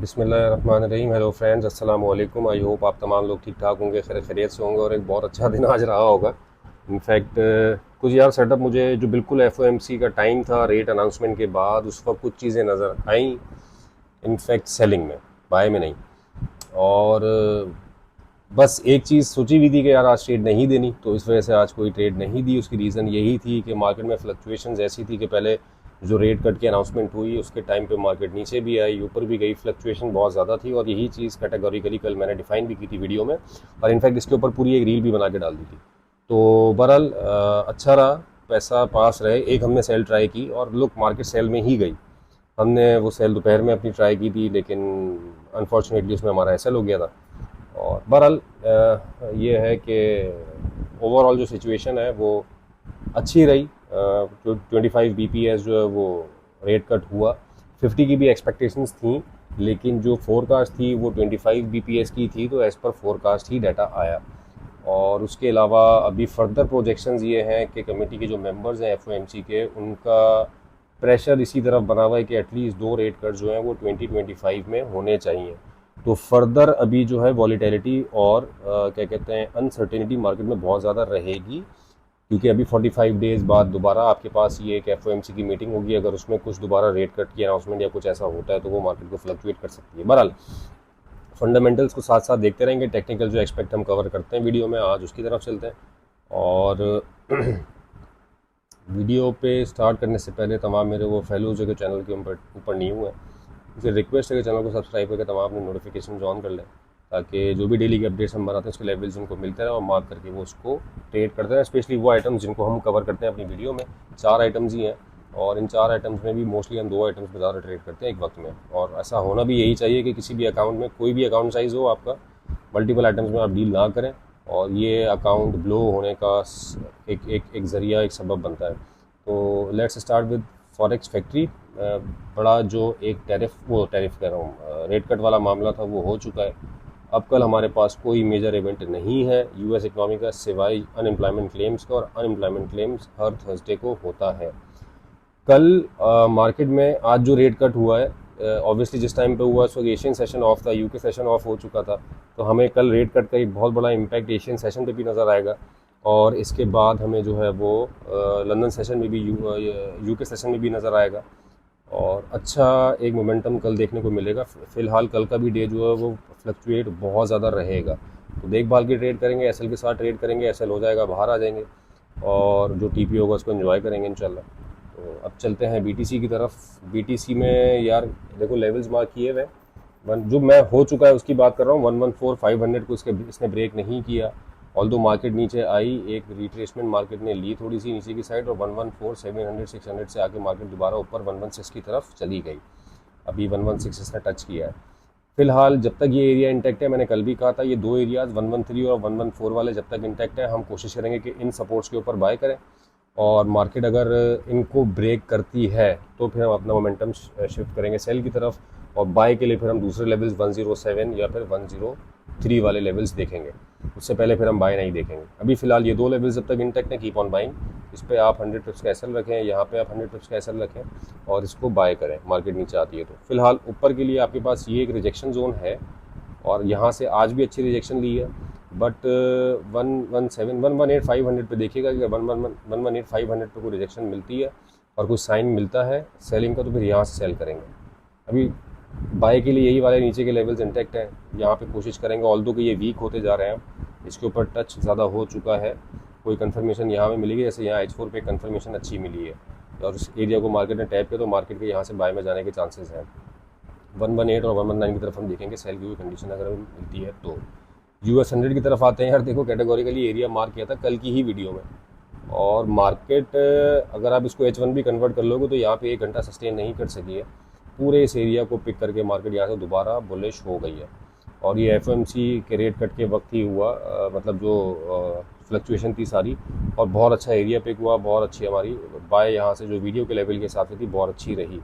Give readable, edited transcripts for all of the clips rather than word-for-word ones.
बिस्मिल्लाहिर्रहमानिर्रहीम। Hello friends, अस्सलाम वालेकुम। आई होप आप तमाम लोग ठीक ठाक होंगे, खैरियत से होंगे और एक बहुत अच्छा दिन आज रहा होगा। इनफैक्ट कुछ यार सेटअप मुझे जो बिल्कुल एफओएमसी का टाइम था रेट अनाउंसमेंट के बाद, उस वक्त कुछ चीज़ें नज़र आई। इनफैक्ट सेलिंग में, बाय में नहीं। और बस एक चीज़ सोची हुई थी कि यार आज ट्रेड नहीं देनी, तो इस वजह से आज कोई ट्रेड नहीं दी। उसकी रीज़न यही थी कि मार्केट में फ्लक्चुएशंस ऐसी थी कि पहले जो रेट कट की अनाउंसमेंट हुई उसके टाइम पे मार्केट नीचे भी आई, ऊपर भी गई, फ्लक्चुएशन बहुत ज़्यादा थी। और यही चीज़ कैटेगोरिकली कल मैंने डिफाइन भी की थी वीडियो में, और इनफैक्ट इसके ऊपर पूरी एक रील भी बना के डाल दी थी। तो बहरहाल अच्छा रहा, पैसा पास रहे। एक हमने सेल ट्राई की और लुक, मार्केट सेल में ही गई। हमने वो सेल दोपहर में अपनी ट्राई की थी, लेकिन अनफॉर्चुनेटली उसमें हमारा एसएल हो गया था। और बहरहाल ये है कि ओवरऑल जो सिचुएशन है वो अच्छी रही। 25 BPS जो है वो रेट कट हुआ। 50 की भी एक्सपेक्टेशंस थी, लेकिन जो फोरकास्ट थी वो 25 BPS की थी, तो एज़ पर फोरकास्ट ही डाटा आया। और उसके अलावा अभी फर्दर प्रोजेक्शंस ये हैं कि कमेटी के जो मेंबर्स हैं एफओएमसी के, उनका प्रेशर इसी तरफ बना हुआ है कि एटलीस्ट 2 रेट कट जो हैं वो 2025 में होने चाहिए। तो फर्दर अभी जो है वॉलीटिलिटी और क्या कहते हैं, अनसर्टेनिटी मार्केट में बहुत ज़्यादा रहेगी, क्योंकि अभी 45 डेज़ बाद दोबारा आपके पास ये एक एफओएमसी की मीटिंग होगी। अगर उसमें कुछ दोबारा रेट कट की अनाउंसमेंट या कुछ ऐसा होता है तो वो मार्केट को फ्लक्चुएट कर सकती है। बहरहाल फंडामेंटल्स को साथ साथ देखते रहेंगे। टेक्निकल जो एक्सपेक्ट हम कवर करते हैं वीडियो में, आज उसकी तरफ चलते हैं। और वीडियो पे स्टार्ट करने से पहले तमाम मेरे वो फेलोज जो चैनल के ऊपर न्यू है, मुझे रिक्वेस्ट है कि चैनल को सब्सक्राइब करके तमाम अपने नोटिफिकेशन ऑन कर लें, ताकि जो भी डेली के अपडेट्स हम बनाते हैं उसके लेवल्स उनको मिलते रहे और मार्क करके वो उसको ट्रेड करते हैं। स्पेशली वो आइटम्स जिनको हम कवर करते हैं अपनी वीडियो में, 4 आइटम्स ही हैं, और इन 4 आइटम्स में भी मोस्टली हम 2 आइटम्स पर ज़्यादा ट्रेड करते हैं एक वक्त में। और ऐसा होना भी यही चाहिए कि किसी भी अकाउंट में, कोई भी अकाउंट साइज़ हो आपका, मल्टीपल आइटम्स में आप डील ना करें, और ये अकाउंट ब्लो होने का एक ज़रिया, एक सबब बनता है। तो let's start with forex factory. बड़ा जो एक टैरिफ कह रहा हूँ, रेट कट वाला मामला था वो हो चुका है। अब कल हमारे पास कोई मेजर इवेंट नहीं है यूएस इकनॉमी का, सिवाय अनएम्प्लॉयमेंट क्लेम्स का, और अनएम्प्लॉयमेंट क्लेम्स हर थर्सडे को होता है। कल मार्केट में आज जो रेट कट हुआ है, ऑब्वियसली जिस टाइम पे हुआ उस वक्त एशियन सेशन ऑफ था, यूके सेशन ऑफ हो चुका था, तो हमें कल रेट कट का एक बहुत बड़ा इम्पैक्ट एशियन सेशन पे भी नज़र आएगा। और इसके बाद हमें जो है वो लंदन सेशन में भी, यूके सेशन में भी नज़र आएगा। और अच्छा एक मोमेंटम कल देखने को मिलेगा। फ़िलहाल कल का भी डे जो है वो फ्लक्चुएट बहुत ज़्यादा रहेगा, तो देखभाल की ट्रेड करेंगे, एसएल के साथ ट्रेड करेंगे। एसएल हो जाएगा, बाहर आ जाएंगे, और जो टीपी होगा उसको एंजॉय करेंगे इंशाल्लाह। तो अब चलते हैं बीटीसी की तरफ। बीटीसी में यार देखो, लेवल्स मार्क किए हुए, जो मैं हो चुका है उसकी बात कर रहा हूँ। 114,500 को इसने ब्रेक नहीं किया। ऑल्दो मार्केट नीचे आई, एक रिट्रेसमेंट मार्केट ने ली थोड़ी सी नीचे की साइड, और 114,700 600 से आके मार्केट दोबारा ऊपर 116 की तरफ चली गई। अभी 116 इसने टच किया है। फिलहाल जब तक ये एरिया इंटैक्ट है, मैंने कल भी कहा था, ये 2 एरियाज़ 113 और 114 वाले जब तक इंटैक्ट है, हम कोशिश करेंगे कि इन सपोर्ट्स के ऊपर बाय करें। और मार्केट अगर इनको ब्रेक करती है तो फिर हम अपना मोमेंटम शिफ्ट करेंगे सेल की तरफ, और बाय के लिए फिर हम दूसरे लेवल्स 107 या फिर 103 वाले लेवल्स देखेंगे। उससे पहले फिर हम बाय नहीं देखेंगे। अभी फ़िलहाल ये 2 लेवल्स जब तक इंटैक्ट है, कीप ऑन बाइंग। इस पर आप 100 पिप्स का एसएल रखें, यहाँ पे आप 100 पिप्स का एसएल रखें, और इसको बाय करें मार्केट नीचे आती है तो। फिलहाल ऊपर के लिए आपके पास ये एक रिजेक्शन जोन है, और यहाँ से आज भी अच्छी रिजेक्शन ली है, बट 118,500 पे देखिएगा कि 118,500 पे कोई रिजेक्शन मिलती है और कुछ साइन मिलता है सेलिंग का, तो फिर यहाँ से सेल करेंगे। अभी बाय के लिए यही वाले नीचे के लेवल्स इंटैक्ट हैं, यहाँ पे कोशिश करेंगे। ऑल्दो कि ये वीक होते जा रहे हैं, इसके ऊपर टच ज़्यादा हो चुका है, कोई कंफर्मेशन यहाँ में मिलेगी, जैसे यहाँ H4 पे कंफर्मेशन अच्छी मिली है, और उस एरिया को मार्केट ने टैप किया, तो मार्केट के यहाँ से बाय में जाने के चांसेस हैं। 118 और 119 की तरफ हम देखेंगे सेल की हुई कंडीशन अगर मिलती है तो। US 100 की तरफ आते हैं। यार देखो, कैटेगोरिकली एरिया मार्क किया था कल की ही वीडियो में, और मार्केट अगर आप इसको H1 भी कन्वर्ट कर लोगे तो यहाँ पे 1 घंटा सस्टेन नहीं कर सकी है। पूरे इस एरिया को पिक करके मार्केट यहाँ से दोबारा बुलिश हो गई है, और ये एफओएमसी के रेट कट के वक्त ही हुआ, मतलब जो फ्लक्चुएशन थी सारी, और बहुत अच्छा एरिया पिक हुआ, बहुत अच्छी हमारी बाय यहाँ से जो वीडियो के लेवल के हिसाब से थी बहुत अच्छी रही।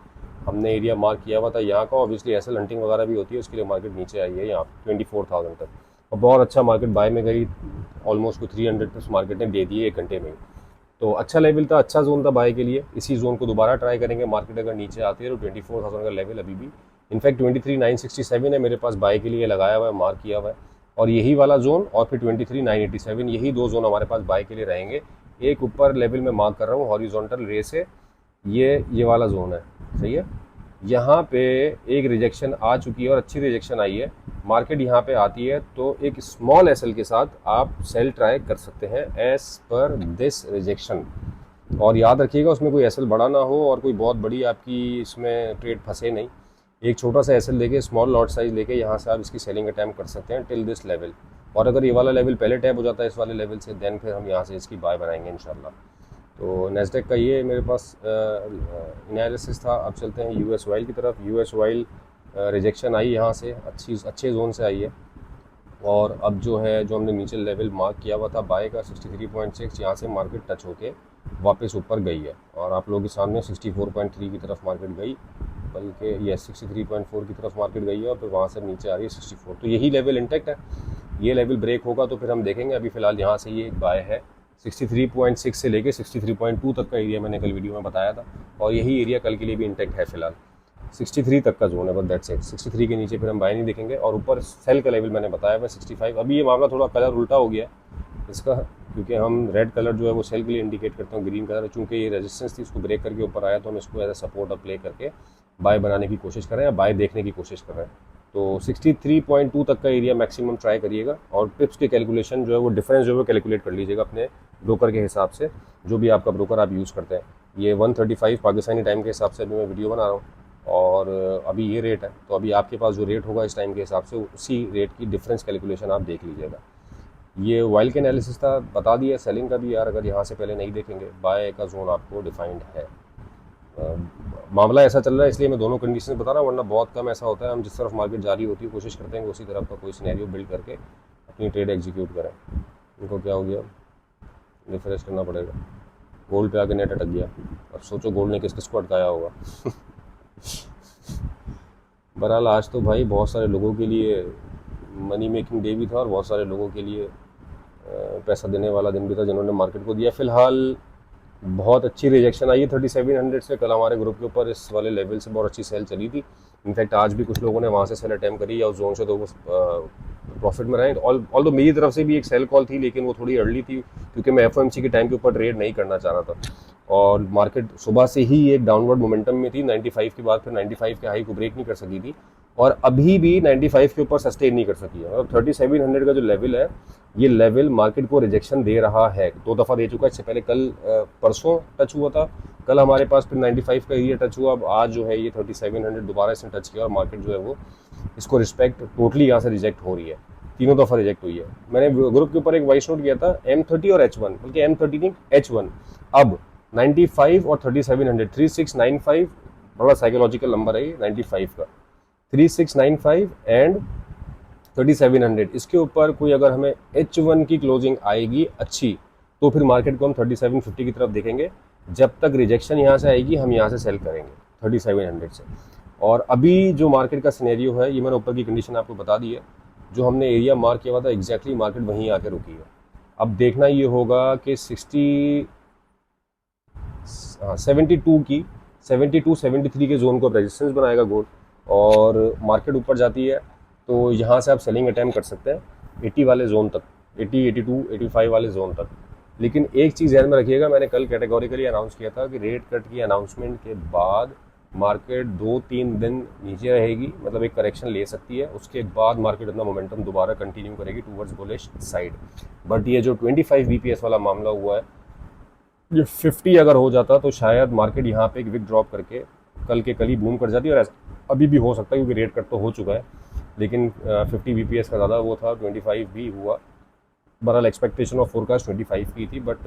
हमने एरिया मार्क किया हुआ था यहाँ का, ऑब्वियसली एसएल हंटिंग वगैरह भी होती है, उसके लिए मार्केट नीचे आई है यहाँ 24,000 तक, और बहुत अच्छा मार्केट बाय में गई। ऑलमोस्ट 300 प्लस मार्केट ने दे दिए 1 घंटे में। तो अच्छा लेवल था, अच्छा जोन था बाय के लिए। इसी जोन को दोबारा ट्राई करेंगे, मार्केट अगर नीचे आती है तो 24,000 का लेवल अभी भी इनफैक्ट 23,967 है मेरे पास बाय के लिए लगाया हुआ है, मार्क किया हुआ है, और यही वाला जोन और फिर 23,987, यही दो जोन हमारे पास बाय के लिए रहेंगे। एक ऊपर लेवल में मार्क कर रहा हूँ हॉरिजॉन्टल रे से, ये वाला जोन है, सही है। यहाँ पे एक रिजेक्शन आ चुकी है और अच्छी रिजेक्शन आई है, मार्केट यहाँ पे आती है तो एक स्मॉल एसएल के साथ आप सेल ट्राई कर सकते हैं एज पर दिस रिजेक्शन। और याद रखिएगा उसमें कोई एसएल बड़ा ना हो और कोई बहुत बड़ी आपकी इसमें ट्रेड फंसे नहीं। एक छोटा सा एसएल लेके, स्मॉल लॉट साइज लेके यहाँ से आप इसकी सेलिंग अटैम्प्ट कर सकते हैं टिल दिस लेवल। और अगर ये वाला लेवल पहले टैप हो जाता है इस वाले लेवल से, देन फिर हम यहाँ से इसकी बाय बनाएंगे इंशाल्लाह। तो नेस्डेक का ये मेरे पास एनालिसिस था। अब चलते हैं यूएस ऑयल की तरफ। यूएस ऑयल रिजेक्शन आई यहाँ से, अच्छे जोन से आई है, और अब जो है जो हमने नीचे लेवल मार्क किया हुआ था बाय का 63.6, यहाँ से मार्केट टच होके वापस ऊपर गई है, और आप लोगों के सामने 64.3 की तरफ मार्केट गई, बल्कि ये 63.4 की तरफ मार्केट गई है, और फिर वहाँ से नीचे आ रही है 64। तो यही लेवल इंटैक्ट है। ये लेवल ब्रेक होगा तो फिर हम देखेंगे। अभी फ़िलहाल यहाँ से ये एक बाय है 63.6 से लेके 63.2 तक का एरिया मैंने कल वीडियो में बताया था, और यही एरिया कल के लिए भी इंटैक्ट है। फिलहाल 63 तक का जोन है, बट दैट्स इट। 63 के नीचे फिर हम बाय नहीं देखेंगे, और ऊपर सेल का लेवल मैंने बताया हुआ 65। अभी ये मामला थोड़ा कलर उल्टा हो गया इसका, क्योंकि हम रेड कलर जो है वो सेल के लिए इंडिकेट करते हैं, ग्रीन कलर चूँकि ये रेजिस्टेंस थी इसको ब्रेक करके ऊपर आया, तो हम इसको as a support up play करके बाय बनाने की कोशिश कर रहे हैं, बाय देखने की कोशिश कर रहे हैं। तो 63.2 तक का एरिया मैक्सिमम ट्राई करिएगा, और पिप्स के कैलकुलेशन जो है वो डिफरेंस जो है वो कैलकुलेट कर लीजिएगा अपने ब्रोकर के हिसाब से, जो भी आपका ब्रोकर आप यूज़ करते हैं। ये 135 पाकिस्तानी टाइम के हिसाब से अभी मैं वीडियो बना रहा हूँ, और अभी ये रेट है, तो अभी आपके पास जो रेट होगा इस टाइम के हिसाब से उसी रेट की डिफरेंस कैलकुलेशन आप देख लीजिएगा। ये ऑयल के एनालिसिस था, बता दिया। सेलिंग का भी यार अगर यहाँ से पहले नहीं देखेंगे, बाय का जोन आपको डिफाइंड है। मामला ऐसा चल रहा है इसलिए मैं दोनों कंडीशन बता रहा हूँ, वरना बहुत कम ऐसा होता है हम जिस तरफ मार्केट जारी होती है कोशिश करते हैं कि उसी तरफ का कोई सिनेरियो बिल्ड करके अपनी ट्रेड एग्जीक्यूट करें। इनको क्या हो गया, रिफ्रेश करना पड़ेगा। गोल्ड पे आके नेट अटक गया, अब सोचो गोल्ड ने किस किस को अटकाया होगा। बहरहाल आज तो भाई बहुत सारे लोगों के लिए मनी मेकिंग डे भी था, और बहुत सारे लोगों के लिए पैसा देने वाला दिन भी था जिन्होंने मार्केट को दिया। फ़िलहाल बहुत अच्छी रिजेक्शन आई है 3700 से। कल हमारे ग्रुप के ऊपर इस वाले लेवल से बहुत अच्छी सेल चली थी। इनफैक्ट आज भी कुछ लोगों ने वहाँ से सेल अटैम्प्ट करी, या उस जोन से तो वो प्रॉफिट में रहे। ऑल तो मेरी तरफ से भी एक सेल कॉल थी, लेकिन वो थोड़ी अर्ली थी, क्योंकि मैं एफओएमसी के टाइम के ऊपर ट्रेड नहीं करना चाह रहा था, और मार्केट सुबह से ही एक डाउनवर्ड मोमेंटम में थी। 95 के बाद फिर 95 के हाई को ब्रेक नहीं कर सकी थी, और अभी भी 95 के ऊपर सस्टेन नहीं कर सकी है। और 3700 का जो लेवल है, ये लेवल मार्केट को रिजेक्शन दे रहा है, 2 दफ़ा दे चुका है। इससे पहले कल परसों टच हुआ था, कल हमारे पास फिर 95 का एरिया टच हुआ। अब आज जो है ये 3700 दोबारा इसने टच किया, और मार्केट जो है वो इसको रिस्पेक्ट टोटली यहाँ से रिजेक्ट हो रही है। तीनों दफ़ा रिजेक्ट हुई है। मैंने ग्रुप के ऊपर एक वॉइस नोट किया था, M30 और H1, बल्कि M30 नहीं H1। अब 95 और 3700, 3695 बड़ा साइकोलॉजिकल नंबर है ये 95 का, 3695 एंड 3700। इसके ऊपर कोई अगर हमें H1 की क्लोजिंग आएगी अच्छी, तो फिर मार्केट को हम 3750 की तरफ देखेंगे। जब तक रिजेक्शन यहाँ से आएगी हम यहाँ से सेल करेंगे 3700 से। और अभी जो मार्केट का सिनेरियो है, ये मैंने ऊपर की कंडीशन आपको बता दी है। जो हमने एरिया मार्क किया हुआ था एग्जैक्टली मार्केट वहीं आके रुकी है। अब देखना ये होगा कि 72 की 72-73 के जोन को अब रेजिस्टेंस बनाएगा गोल्ड, और मार्केट ऊपर जाती है तो यहाँ से आप सेलिंग अटैम्प्ट कर सकते हैं 80 वाले जोन तक, 80, 82, 85 वाले जोन तक। लेकिन एक चीज़ ध्यान में रखिएगा, मैंने कल कैटेगोरिकली अनाउंस किया था कि रेट कट की अनाउंसमेंट के बाद मार्केट 2-3 दिन नीचे रहेगी, मतलब एक करेक्शन ले सकती है। उसके बाद मार्केट अपना मोमेंटम दोबारा कंटिन्यू करेगी टूवर्ड्स बुलिश साइड। बट ये जो 25 BPS वाला मामला हुआ है, ये 50 अगर हो जाता तो शायद मार्केट यहाँ पे एक विक ड्रॉप करके कल के कल ही बूम कर जाती, और अभी भी हो सकता है क्योंकि रेट कट तो हो चुका है, लेकिन 50 BPS का ज़्यादा वो था, 25 भी हुआ। बहरहाल एक्सपेक्टेशन ऑफ फोरकास्ट 25 की थी, बट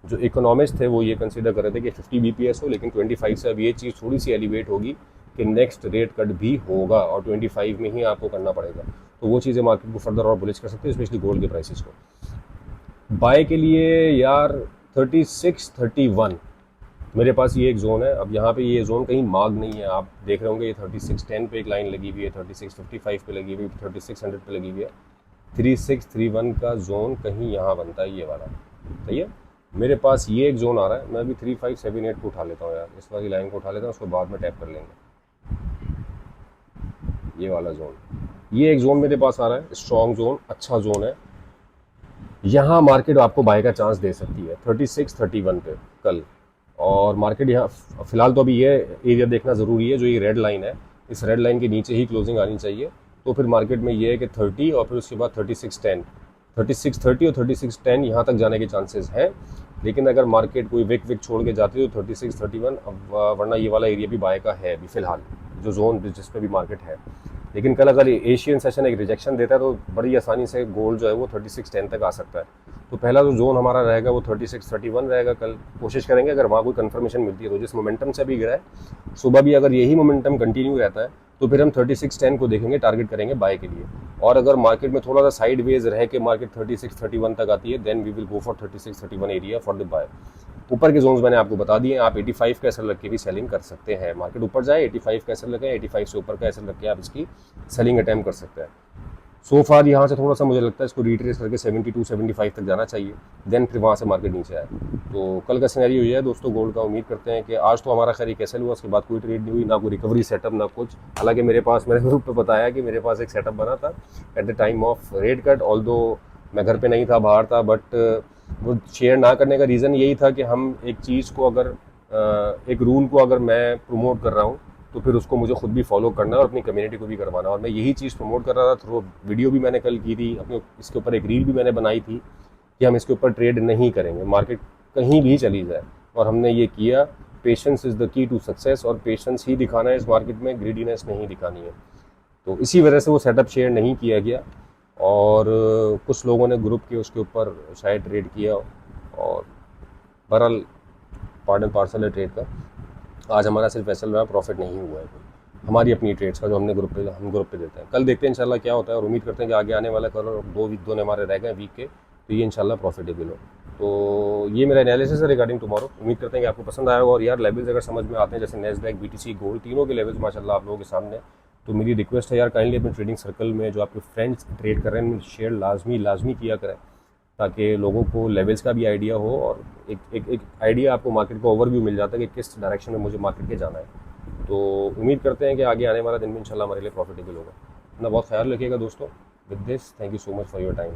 जो इकोनॉमिस्ट थे वो ये कंसिडर कर रहे थे कि 50 BPS हो, लेकिन 25 से अब ये चीज़ थोड़ी सी एलिवेट होगी कि नेक्स्ट रेट कट भी होगा, और 25 में ही आपको करना पड़ेगा। तो वो चीज़ें मार्केट को फर्दर और बुलिश कर सकते हैं, स्पेशली गोल्ड के प्राइसेस को। बाय के लिए यार 36-31 मेरे पास ये एक जोन है। अब यहाँ पे ये जोन कहीं मार्ग नहीं है, आप देख रहे होंगे ये 3610 पे एक लाइन लगी हुई है, 3655 पे लगी हुई है, 3600 पे लगी हुई है। 3631 का जोन कहीं यहाँ बनता है, ये वाला, सही है। मेरे पास ये एक जोन आ रहा है, मैं अभी 3578 को उठा लेता हूँ यार, इस वाली लाइन को उठा लेता हूँ, उसको बाद में टैप कर लेंगे। ये वाला जोन, ये एक जोन मेरे पास आ रहा है, स्ट्रॉन्ग जोन, अच्छा जोन है। यहाँ मार्केट आपको बाय का चांस दे सकती है 36-31 पे कल। और मार्केट यहाँ फिलहाल तो अभी ये एरिया देखना ज़रूरी है, जो ये रेड लाइन है, इस रेड लाइन के नीचे ही क्लोजिंग आनी चाहिए। तो फिर मार्केट में ये है कि 30 और फिर उसके बाद 36-10, 36-30 और 36-10 यहाँ तक जाने के चांसेस हैं। लेकिन अगर मार्केट कोई विक छोड़ के जाती है तो 36-31, वरना ये वाला एरिया भी बाय का है अभी फ़िलहाल, जो जोन जिस पे भी मार्केट है। लेकिन कल अगर एशियन सेशन एक रिजेक्शन देता है तो बड़ी आसानी से गोल्ड जो है वो 36-10 तक आ सकता है। तो पहला जो जोन हमारा रहेगा वो 36-31 रहेगा। कल कोशिश करेंगे अगर वहाँ कोई कंफर्मेशन मिलती है तो, जिस मोमेंटम से अभी गिरा है सुबह भी अगर यही मोमेंटम कंटिन्यू रहता है तो फिर हम 36-10 को देखेंगे, टारगेट करेंगे बाय के लिए। और अगर मार्केट में थोड़ा सा साइड वेज रह के मार्केट 36-31 तक आती है, then we will go for 36-31 area for the buy. ऊपर के जोन्स मैंने आपको बता दिए, आप 85 का एसएल रख के भी सेलिंग कर सकते हैं। मार्केट ऊपर जाए 85 का एसएल रखें, 85 से ऊपर का एसएल रख के आप इसकी सेलिंग अटैम्प्ट कर सकते हैं। सो फार यहाँ से थोड़ा सा मुझे लगता है इसको रिट्रेस करके 72-75 तक जाना चाहिए, देन फिर वहाँ से मार्केट नीचे आए। तो कल का सिनेरियो ये है दोस्तों गोल्ड का। उम्मीद करते हैं कि आज तो हमारा खैर एक एसएल हुआ, उसके बाद कोई ट्रेड नहीं हुई, ना कोई रिकवरी सेटअप ना कुछ। हालांकि मैंने ग्रुप पे बताया कि मेरे पास एक सेटअप बना था at the time of rate cut, although मैं घर पे नहीं था, बाहर था, बट वो शेयर ना करने का रीज़न यही था कि हम एक चीज़ को अगर एक रूल को अगर मैं प्रमोट कर रहा हूँ तो फिर उसको मुझे खुद भी फॉलो करना है और अपनी कम्युनिटी को भी करवाना। और मैं यही चीज़ प्रमोट कर रहा था थ्रू वीडियो भी मैंने कल की थी अपने, इसके ऊपर एक रील भी मैंने बनाई थी कि हम इसके ऊपर ट्रेड नहीं करेंगे, मार्केट कहीं भी चली जाए। और हमने ये किया। Patience is the key to success, और पेशेंस ही दिखाना है इस मार्केट में, ग्रीडीनेस नहीं दिखानी है। तो इसी वजह से वो सेटअप शेयर नहीं किया गया और कुछ लोगों ने ग्रुप के उसके ऊपर शायद ट्रेड किया। और बहरहाल पार्ट एंड पार्सल है ट्रेड का। आज हमारा सिर्फ एसएल रहा, प्रॉफिट नहीं हुआ है कोई हमारी अपनी ट्रेड्स का, जो हम ग्रुप पे देते हैं। कल देखते हैं इंशाल्लाह क्या होता है, और उम्मीद करते हैं कि आगे आने वाला कल और 2 दिन हमारे रह गए वीक के, तो ये इंशाल्लाह प्रॉफिटेबल हो। तो ये मेरा एनालिसिस है रिगार्डिंग टुमारो। उम्मीद करते हैं कि आपको पसंद आएगा। और यार लेवल्स अगर समझ में आते हैं, जैसे नेस्डैक, बीटीसी, गोल्ड, तीनों के लेवल्स माशाल्लाह आप लोगों के सामने, तो मेरी रिक्वेस्ट है यार काइंडली अपने ट्रेडिंग सर्कल में जो आपके फ्रेंड्स ट्रेड कर रहे हैं शेयर लाजमी किया करें, ताकि लोगों को लेवल्स का भी आइडिया हो और एक आइडिया आपको मार्केट का ओवरव्यू मिल जाता है कि किस डायरेक्शन में मुझे मार्केट के जाना है। तो उम्मीद करते हैं कि आगे आने वाला दिन भी इंशाल्लाह हमारे लिए प्रॉफिटेबल होगा। अपना बहुत ख्याल रखिएगा दोस्तों। With this thank you so much for your time.